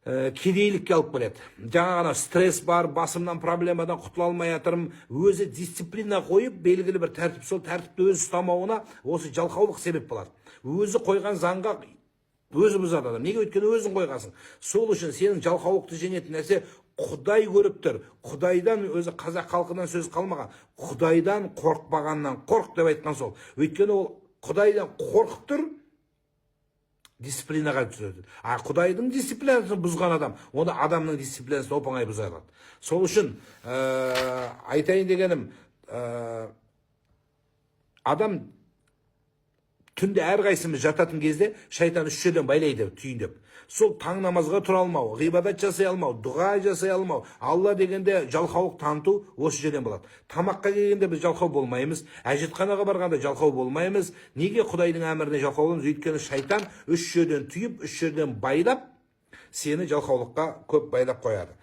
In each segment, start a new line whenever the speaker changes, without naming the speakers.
кедейлікке алып келеді. Жаңа стресс бар, басымнан проблемадан құтыла алмай жатырмын. Өзі дисциплина қойып, белгілі бір тәртіп, сол тәртіпті өзі ұстамауына осы жалқаулық себеп болады. Өзі қойған заңға өзі бұзады адам. Неге? Өйткені өзің қойғансың. Сол үшін сенің жалқаулықты жеңетін нәрсе Құдай көріп тұр. Құдайдан, өзі қазақ халқынан сөз қалмаған. Құдайдан қорықпағаннан қорық деп айтқан сол. Өйткені ол Құдайдан қорқып тұр, дисциплинаға түседі. А Құдайдың дисциплинасын бұзған адам, онда адамның дисциплинасын оп-оңай бұза алады. Сол үшін айтайын дегенім, адам түнде әрқайсымыз жататын кезде шайтан үш жерден байлайды түйіндеп. Сол таң намазға тұра алмау, ғибадат жасай алмау, дұға жасай алмау, Алла дегенде жалқаулық таныту осы жерден болады. Тамаққа келгенде біз жалқау болмаймыз, әжетханаға барғанда жалқау болмаймыз. Неге Құдайдың әміріне жалқау боламыз? Өйткені шайтан үш жерден түйіп, үш жерден байлап, сені жалқаулыққа көп байлап қояды.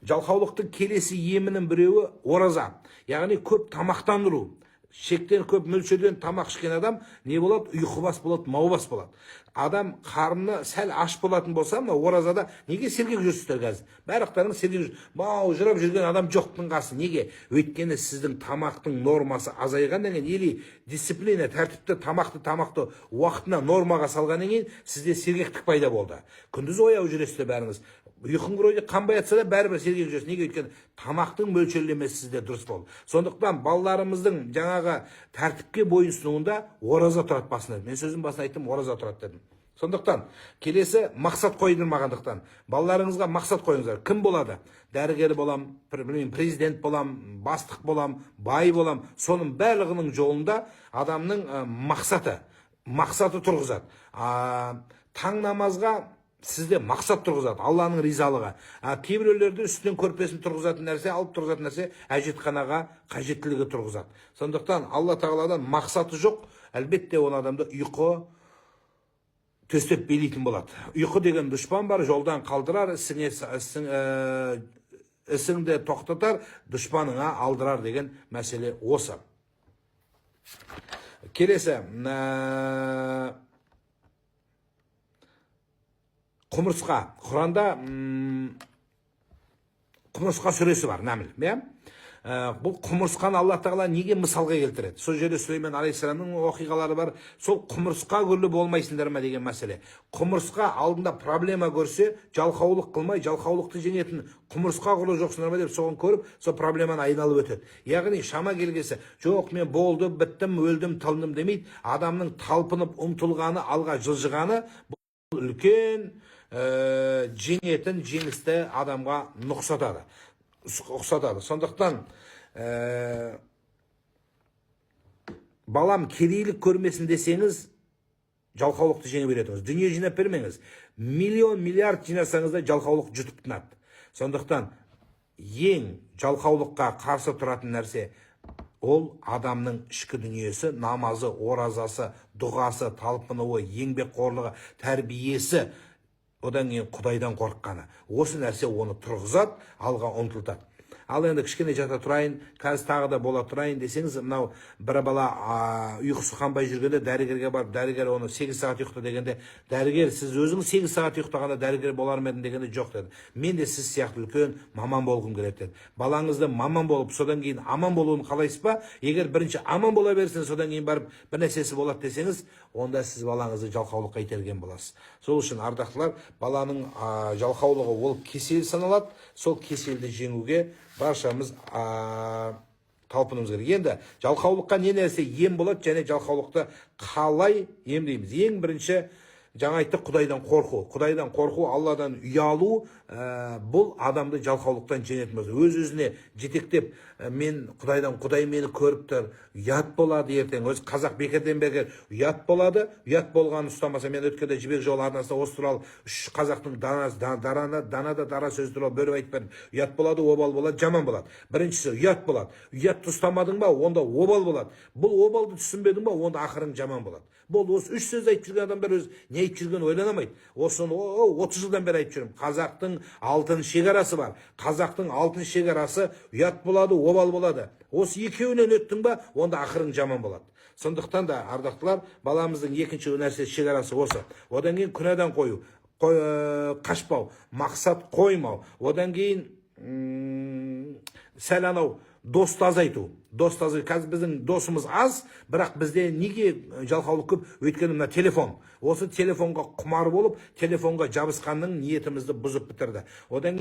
Жалқаулықтың келесі емінің біреуі ораза, яғни көп тамақтандыру. Шектен көп мөлшерден тамақ ішкен адам не болады? Ұйқыбас болады, маубас болады. Адам қарны сәл аш болатын болса, оразада неге сергек жүрсіздер қазір? Барлықтарыңыз сергек жүрсіздер. Мау жырап жүрген адам жоқтың қасы. Неге? Өйткені сіздің тамақтың нормасы азайғаннан кейін, или дисциплина, тәртіпті тамақты уақытына нормаға салғаннан кейін сізде сергектік пайда болды. Күндіз ояу жүресіздер бәріңіз. Ұйқың бір ойда қанбай атса да бәрібір сергек жүресіз. Неге? Өйткені тамақтың мөлшерлемесі сізде дұрыс болды. Сондықтан балаларымыздың жаңағы тәртіпке бойынсынуында ораза тұрады басында. Мен сөзім басында айттым, ораза тұрады дедім. Сондықтан келесі мақсат қойдырмағандықтан балаларыңызға мақсат қойыңыздар. Кім болады? Дәрігер болам, президент болам, бастық болам, бай болам. Соның барлығының жолында адамның мақсаты тұрғызады. Таң намазға сізде мақсат тұрғызады, Алланың ризалығы. Кейбіреулерді үстінен көрпесін тұрғызатын нәрсе, алып тұрғызатын нәрсе әжетханаға қажеттілігі тұрғызады. Сондықтан Алла тағаладан мақсаты жоқ, әлбетте ол адамды ұйқы төстеп билейтін болады. Ұйқы деген дұшпан бар, жолдан қалдырар, ісіңді тоқтатар, дұшпаныңа алдырар деген мәселе осы. Келесі, құмырсқа. Құранда құмырсқа сүресі бар, Нәміл. Бұл құмырсқаны Алла тағала неге мысалға келтіреді? Сол жерде Сүлеймен алейхиссаламның оқиғалары бар. Сол құмырсқа күрлі болмайсыңдар ма деген мәселе. Құмырсқа алдында проблема көрсе, жалқаулық қылмай, жалқаулықты жеңетін құмырсқа құрлы жоқсыңдар ма деп соған көріп, сол проблеманы айналып өтеді. Яғни шама келгесі, жоқ мен болды, біттім, өлдім, тылындым демейді. Адамның талпынып ұмтылғаны, алға жылжығаны бұл үлкен жеңетін жеңісті адамға ұқсатады. Сондықтан балам кедейлік көрмесін десеңіз, жалқаулықты жеңе беретіңіз. Дүние жинап бермеңіз. Миллион, миллиард жинасаңыз да жалқаулық жұтып тынады. Сондықтан ең жалқаулыққа қарсы тұратын нәрсе ол адамның ішкі дүниесі, намазы, оразасы, дұғасы, талпынуы, еңбекқорлығы, тәрбиесі, одан кейін Құдайдан қорыққаны. Осы нәрсе оны тұрғызады, алға ұмтылтады. Ал енді кішкене жата тұрайын, қазір тағы да бола тұрайын десеңіз, мынау бір бала ұйқысы қанбай жүргенде дәрігерге барып, дәрігер оны 8 сағат ұйықта дегенде, дәрігер сіз өзіңіз 8 сағат ұйықтағанда дәрігер болар ма едің дегенде, жоқ деді. Мен де сіз сияқты үлкен маман болғым келеді деді. Балаңызды маман болып, содан кейін аман болуын қалайсыз ба? Егер бірінші аман бола берсін, содан кейін барып бір нәрсесі болады десеңіз, онда сіз балаңызды жалқаулыққа итерген боласыз. Сол үшін ардақтылар, баланың жалқаулығы ол кесел саналады. Сол кеселді жеңуге баршамыз талпынуымыз керек. Енді жалқаулыққа не нәрсе ем болады, және жалқаулықты қалай емдейміз? Ең бірінші, жаңа айттық, Құдайдан қорқу. Құдайдан қорқу, Алладан ұялу, бұл адамды жалқаулықтан жеңетін болса. Өз-өзіне жетектеп, мен Құдайдан, Құдай мені көріп тұр, ұят болады ертең. Өз қазақ бекерден бекер ұят болады. Ұят болғанын ұстамаса, мен өткенде Жібек жолы арнасында осы туралы үш қазақтың данада дара сөз туралы бөліп айтып бердім. Ұят болады, обал болады, жаман болады. Біріншісі ұят болады. Ұятты ұстамадың ба, онда обал болады. Бұл обалды түсінбедің ба, онда ақырың жаман болады. Бұл осы үш сөз айтып жүрген адамдар өз не айтып жүрген ойланамайды. Осыны 30 жылдан бері айтып жүрмін. Қазақтың алтын шекарасы бар. Қазақтың алтын шекарасы ұят болады, обал болады. Осы екеуінен өттің ба, онда ақырың жаман болады. Сондықтан да ардақтылар, баламыздың екінші нәрсе шекарасы осы. Одан кейін күнәдан қою. қашпау, мақсат қоймау, одан кейін сәл анау досты азайту. Қазір біздің досымыз аз, бірақ бізде неге жалқаулық көп? Өйткені мына телефон. Осы телефонға құмар болып, телефонға жабысқанның ниетімізді бұзып бітірді. Одан